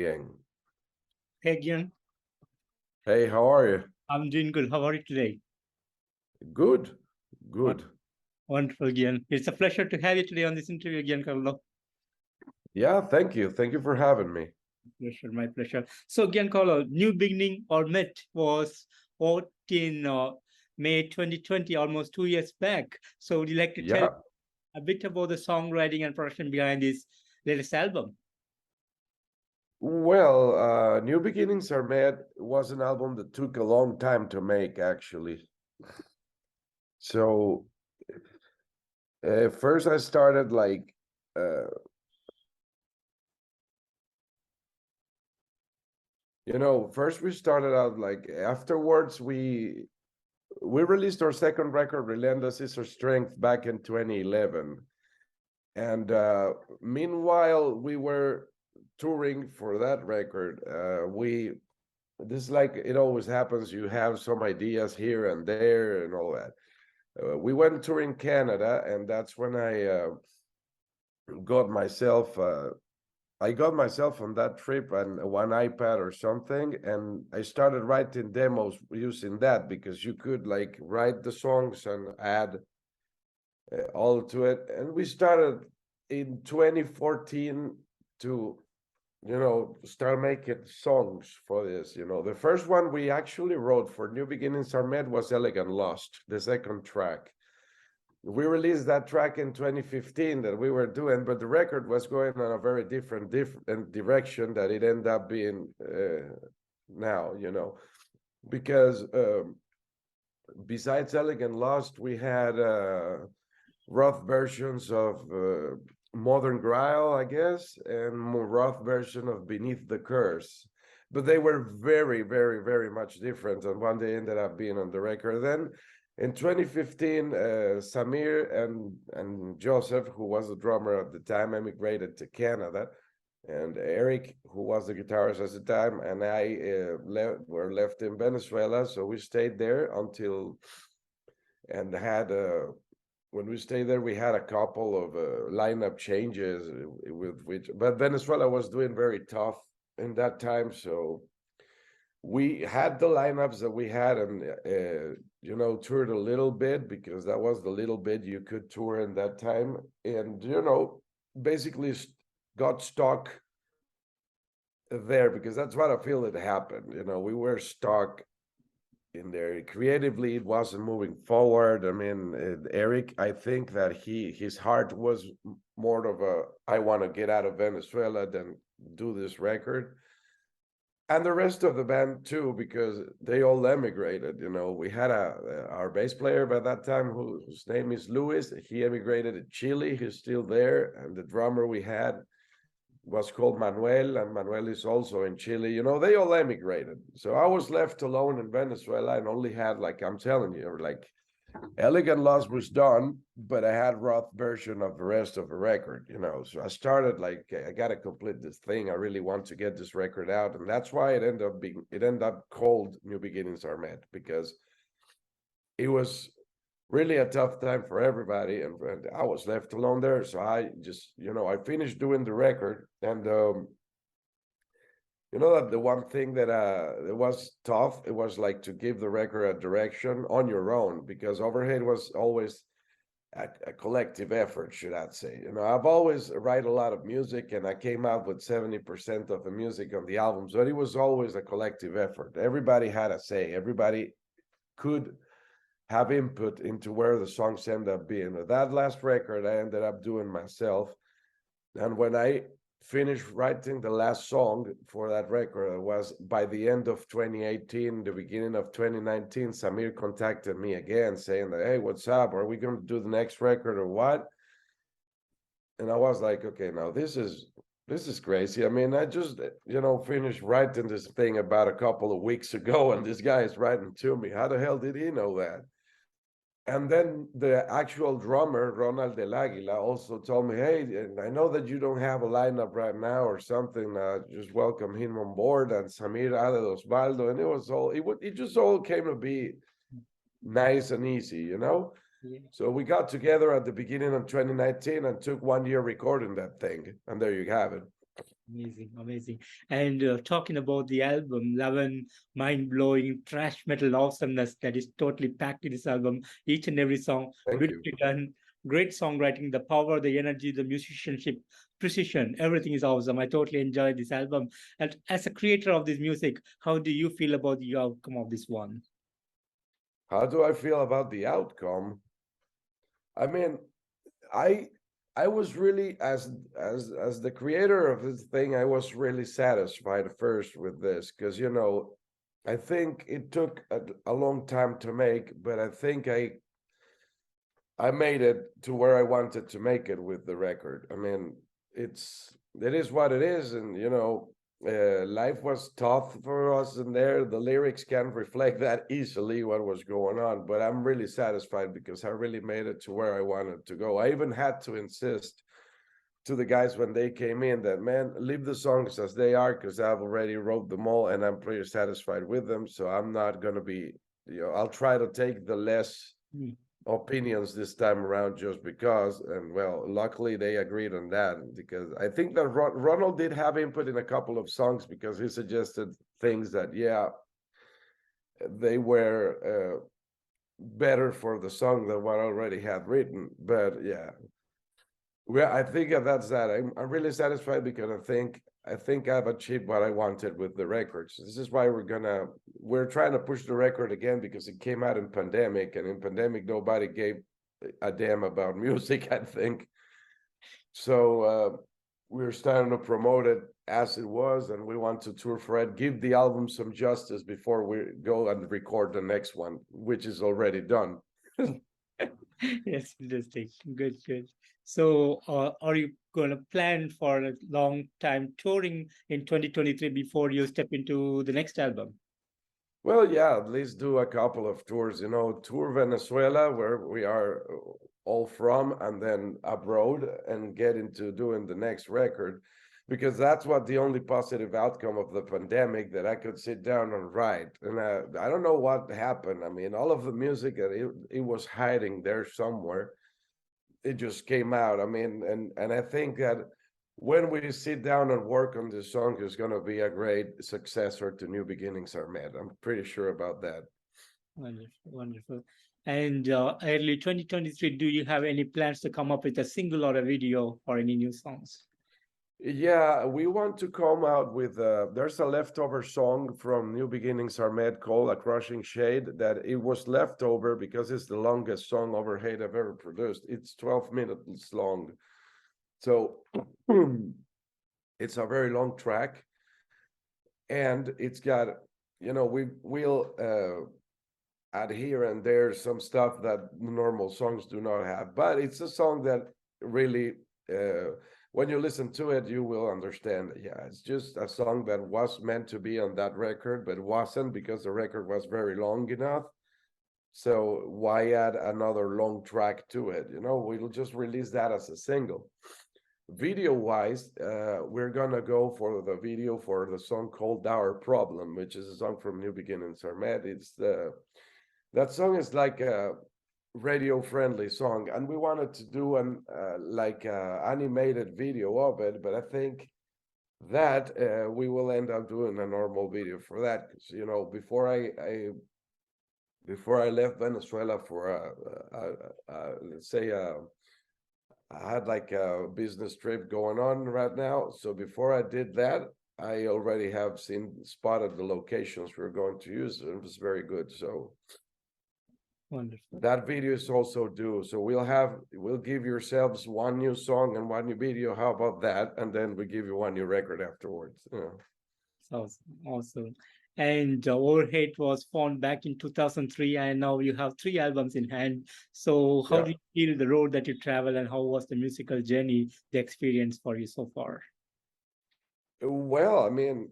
again. Hey, Gian. Hey, how are you? I'm doing good. How are you today? Good, good. Wonderful, Gian. It's a pleasure to have you today on this interview, Giancarlo. Yeah, thank you. Thank you for having me. Pleasure, my pleasure. So, Giancarlo, New Beginning or Myth was out in May 2020, almost 2 years back. So, would you like to tell Yeah. a bit about the songwriting and production behind this latest album? Well, New Beginnings Are Mad was an album that took a long time to make, actually. So, first I started uh, first we started out afterwards we released our second record, Relentless is Our Strength, back in 2011. And meanwhile, we were touring for that record. This is like it always happens. You have some ideas here and there and all that. We went touring Canada, and that's when I got myself. I got myself on that trip and one iPad or something, and I started writing demos using that because you could like write the songs and add all to it. And we started in 2014 to start making songs for this. The first one we actually wrote for New Beginnings Are Made was Elegant Lost, the second track. We released that track in 2015 that we were doing, but the record was going on a very different direction that it ended up being now, because besides Elegant Lost, we had rough versions of Modern Grial, I guess, and more rough version of Beneath the Curse. But they were very, very, very much different, and one they ended up being on the record. Then in 2015, Samir and Joseph, who was the drummer at the time, emigrated to Canada, and Eric, who was the guitarist at the time, and I were left in Venezuela. So we stayed there until, and had when we stayed there, we had a couple of lineup changes with which, but Venezuela was doing very tough in that time, so we had the lineups that we had, and toured a little bit because that was the little bit you could tour in that time, and basically got stuck there because that's what I feel it happened. We were stuck in there. Creatively, it wasn't moving forward. I mean, Eric, I think that his heart was more of a I want to get out of Venezuela than do this record. And the rest of the band too, because they all emigrated. We had our bass player by that time, whose name is Luis. He emigrated to Chile. He's still there. And the drummer we had was called Manuel, and Manuel is also in Chile. They all emigrated. So I was left alone in Venezuela and only had, like I'm telling you, like Elegant Lost was done, but I had rough version of the rest of the record, So I started like, I gotta complete this thing. I really want to get this record out. And that's why it ended up called New Beginnings Are Made, because it was really a tough time for everybody, and I was left alone there. So I just, I finished doing the record, and that the one thing that it was tough, it was like to give the record a direction on your own, because Overhate was always a collective effort, should I say. I've always write a lot of music, and I came out with 70% of the music on the albums, but it was always a collective effort. Everybody had a say. Everybody could have input into where the songs end up being. That last record I ended up doing myself, and when I finished writing the last song for that record, it was by the end of 2018, the beginning of 2019. Samir contacted me again saying that, hey, what's up? Are we going to do the next record or what? And I was like, okay, now this is crazy. I mean, I just, finished writing this thing about a couple of weeks ago, and this guy is writing to me. How the hell did he know that? And then the actual drummer, Ronald Del Aguila, also told me, hey, I know that you don't have a lineup right now or something. Just welcome him on board, and Samir added Oswaldo. And it just all came to be nice and easy, Yeah. So we got together at the beginning of 2019 and took 1 year recording that thing. And there you have it. Amazing, amazing. And talking about the album, 11 mind-blowing thrash metal awesomeness that is totally packed in this album. Each and every song, Thank you. beautifully done. Great songwriting, the power, the energy, the musicianship, precision, everything is awesome. I totally enjoyed this album. And as a creator of this music, how do you feel about the outcome of this one? How do I feel about the outcome? I mean, I I was really as the creator of this thing, I was really satisfied first with this because I think it took a long time to make, but I think I made it to where I wanted to make it with the record. I mean, it is what it is, and life was tough for us in there. The lyrics can't reflect that easily what was going on, but I'm really satisfied because I really made it to where I wanted to go. I even had to insist to the guys when they came in that, man, leave the songs as they are because I've already wrote them all and I'm pretty satisfied with them. So I'm not gonna be, I'll try to take the less Mm. opinions this time around just because. And well, luckily they agreed on that because I think that Ronald did have input in a couple of songs because he suggested things that, yeah, they were better for the song than what I already had written. But yeah, well, I think that's that. I'm really satisfied because I think I've achieved what I wanted with the records. This is why we're trying to push the record again because it came out in pandemic, and in pandemic nobody gave a damn about music, I think. So we're starting to promote it as it was, and we want to tour for it, give the album some justice before we go and record the next one, which is already done. Yes, interesting. Good, good. So, are you going to plan for a long time touring in 2023 before you step into the next album? Well, yeah, at least do a couple of tours, tour Venezuela, where we are all from, and then abroad and get into doing the next record, because that's what the only positive outcome of the pandemic that I could sit down and write. And I don't know what happened. I mean, all of the music that it was hiding there somewhere, it just came out. I mean, and I think that when we sit down and work on this song, it's going to be a great successor to New Beginnings Are Made. I'm pretty sure about that. Wonderful, wonderful. And early 2023, do you have any plans to come up with a single or a video or any new songs? Yeah, we want to come out with there's a leftover song from New Beginnings Are Made called A Crushing Shade that it was leftover because it's the longest song Overhate I've ever produced. It's 12 minutes long. So it's a very long track, and it's got, we'll add here and there some stuff that normal songs do not have, but it's a song that really when you listen to it you will understand. Yeah, it's just a song that was meant to be on that record but wasn't because the record was very long enough. So why add another long track to it? We'll just release that as a single. Video wise, we're gonna go for the video for the song called Our Problem, which is a song from New Beginnings Are Made. That song is like a radio friendly song, and we wanted to do an animated video of it, but I think that we will end up doing a normal video for that because before I left Venezuela for let's say I had like a business trip going on right now. So before I did that, I already have spotted the locations we're going to use, and it was very good. So Wonderful. that video is also due. So we'll give yourselves one new song and one new video. How about that? And then we give you one new record afterwards. Sounds awesome. And Overhate was formed back in 2003, and now you have three albums in hand. So, how Yeah. do you feel the road that you travel, and how was the musical journey, the experience for you so far? Well, I mean,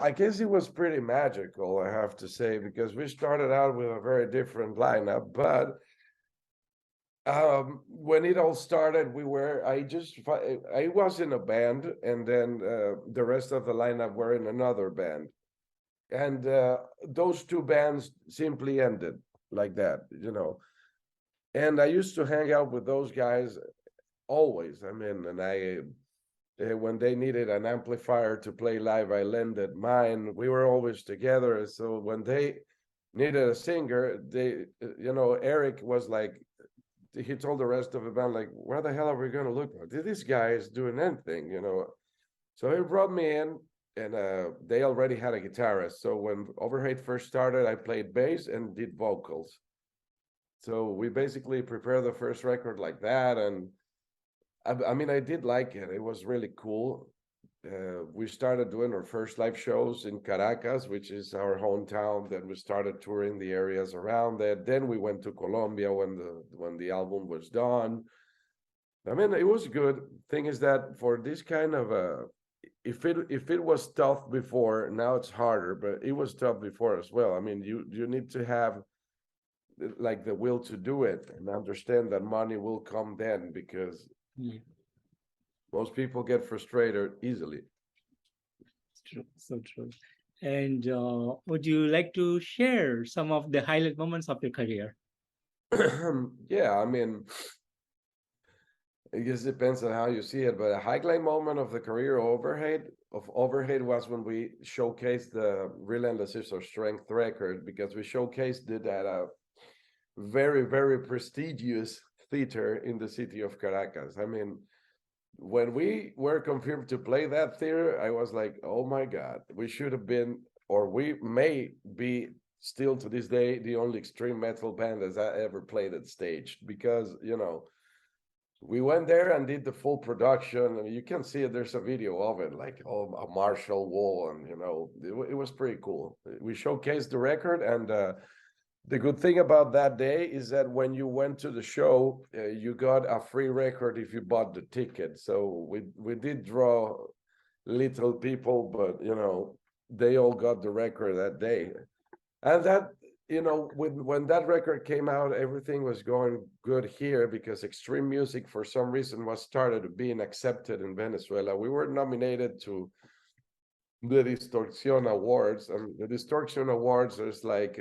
I guess it was pretty magical, I have to say, because we started out with a very different lineup. But when it all started, I was in a band, and then the rest of the lineup were in another band, and those two bands simply ended like that. And I used to hang out with those guys always. I mean, and When they needed an amplifier to play live, I lended mine. We were always together. So when they needed a singer, Eric was like, he told the rest of the band, like, where the hell are we going to look for? This guy is doing anything, So he brought me in, and they already had a guitarist. So when Overhate first started, I played bass and did vocals. So we basically prepared the first record like that. And I mean, I did like it. It was really cool. We started doing our first live shows in Caracas, which is our hometown. Then we started touring the areas around it. Then we went to Colombia when the album was done. I mean, it was good. Thing is that for this kind of if it was tough before, now it's harder, but it was tough before as well. I mean, you need to have like the will to do it and understand that money will come then, because most people get frustrated easily. True, so true. And would you like to share some of the highlight moments of your career? Yeah, I mean, I guess it depends on how you see it, but a highlight moment of the career Overhate was when we showcased the Relentless or Strength record, because we showcased it at a very, very prestigious theater in the city of Caracas. I mean, when we were confirmed to play that theater, I was like, oh my God, we should have been, or we may be still to this day, the only extreme metal band that I ever played at stage, because, we went there and did the full production. I mean, you can see it, there's a video of it, like a Marshall wall, and it was pretty cool. We showcased the record, and the good thing about that day is that when you went to the show, you got a free record if you bought the ticket. So we did draw little people, but they all got the record that day. And that, when that record came out, everything was going good here, because extreme music for some reason was started being accepted in Venezuela. We were nominated to the Distortion Awards, and the Distortion Awards is like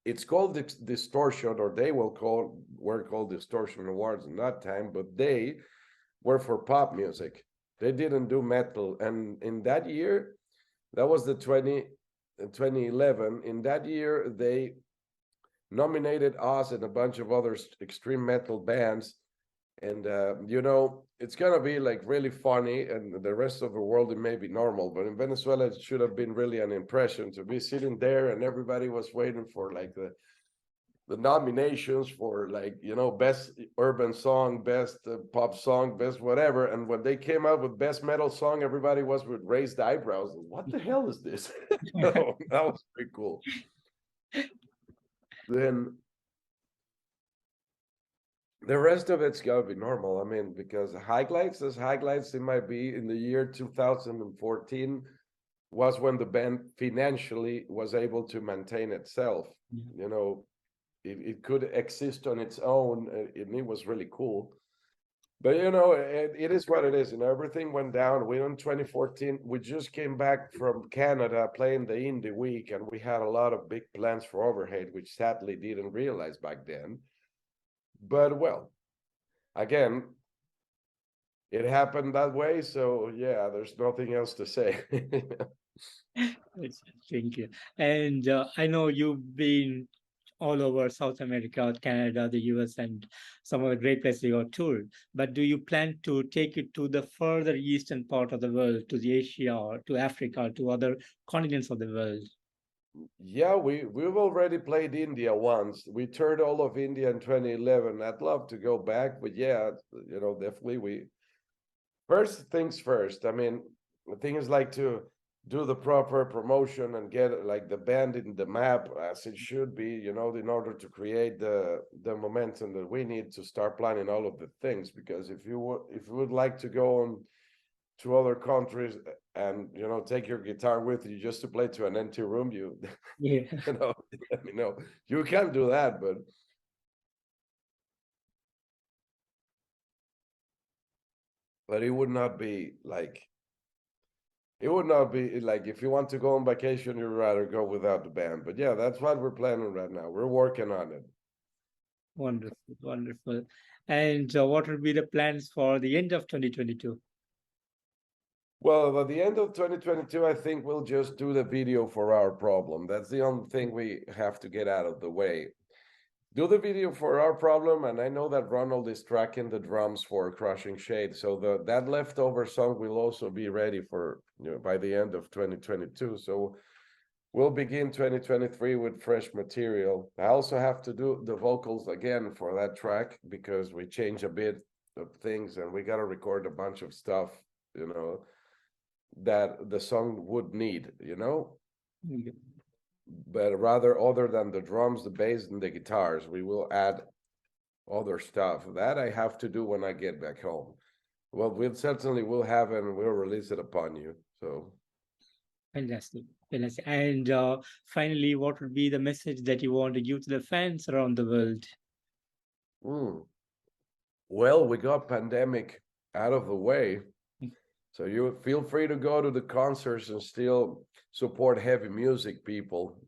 it's called Distortion, or were called Distortion Awards in that time, but they were for pop music. They didn't do metal. And in that year, that was the 2011. In that year, they nominated us and a bunch of other extreme metal bands. And it's gonna be like really funny, and the rest of the world it may be normal, but in Venezuela it should have been really an impression to be sitting there, and everybody was waiting for like the nominations for, like, best urban song, best pop song, best whatever. And when they came out with best metal song, everybody was with raised eyebrows. What the hell is this? That was pretty cool. Then the rest of it's gotta be normal. I mean, because highlights, it might be in the year 2014 was when the band financially was able to maintain itself. It could exist on its own, and it was really cool. But it is what it is. Everything went down. We in 2014, we just came back from Canada playing the Indie Week, and we had a lot of big plans for Overhate, which sadly didn't realize back then. But well, again, it happened that way. So yeah, there's nothing else to say. Thank you. And I know you've been all over South America, Canada, the US, and some of the great places you have toured. But do you plan to take it to the further eastern part of the world, to the Asia, or to Africa, to other continents of the world? Yeah, we've already played India once. We toured all of India in 2011. I'd love to go back, but yeah, definitely first things first. I mean, the thing is like to do the proper promotion and get like the band in the map as it should be, in order to create the momentum that we need to start planning all of the things. Because if you would like to go on to other countries and take your guitar with you just to play to an empty room, Yeah. You can do that, but it would not be like if you want to go on vacation, you'd rather go without the band. But yeah, that's what we're planning right now. We're working on it. Wonderful, wonderful. And what will be the plans for the end of 2022? Well, at the end of 2022, I think we'll just do the video for our problem. That's the only thing we have to get out of the way. Do the video for our problem, and I know that Ronald is tracking the drums for Crushing Shade, so that leftover song will also be ready for, by the end of 2022. So we'll begin 2023 with fresh material. I also have to do the vocals again for that track because we change a bit of things and we got to record a bunch of stuff, that the song would need, but rather other than the drums, the bass, and the guitars, we will add other stuff that I have to do when I get back home. Well, we'll certainly will have and we'll release it upon you. So Fantastic. Fantastic. And finally, what would be the message that you want to give to the fans around the world? Well, we got pandemic out of the way. So you feel free to go to the concerts and still support heavy music, people.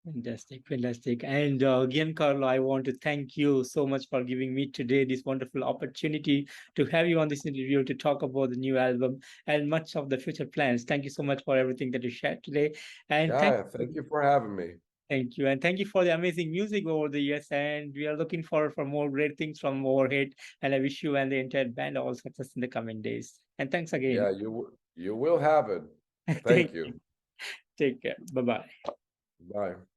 Fantastic, fantastic. And Giancarlo, I want to thank you so much for giving me today this wonderful opportunity to have you on this interview to talk about the new album and much of the future plans. Thank you so much for everything that you shared today. And Yeah, thank you for having me. thank you. And thank you for the amazing music over the years. And we are looking forward for more great things from Overhate. And I wish you and the entire band all success in the coming days. And thanks again. Yeah, you will have it. Thank Thank you. you. Take care. Bye-bye. Bye.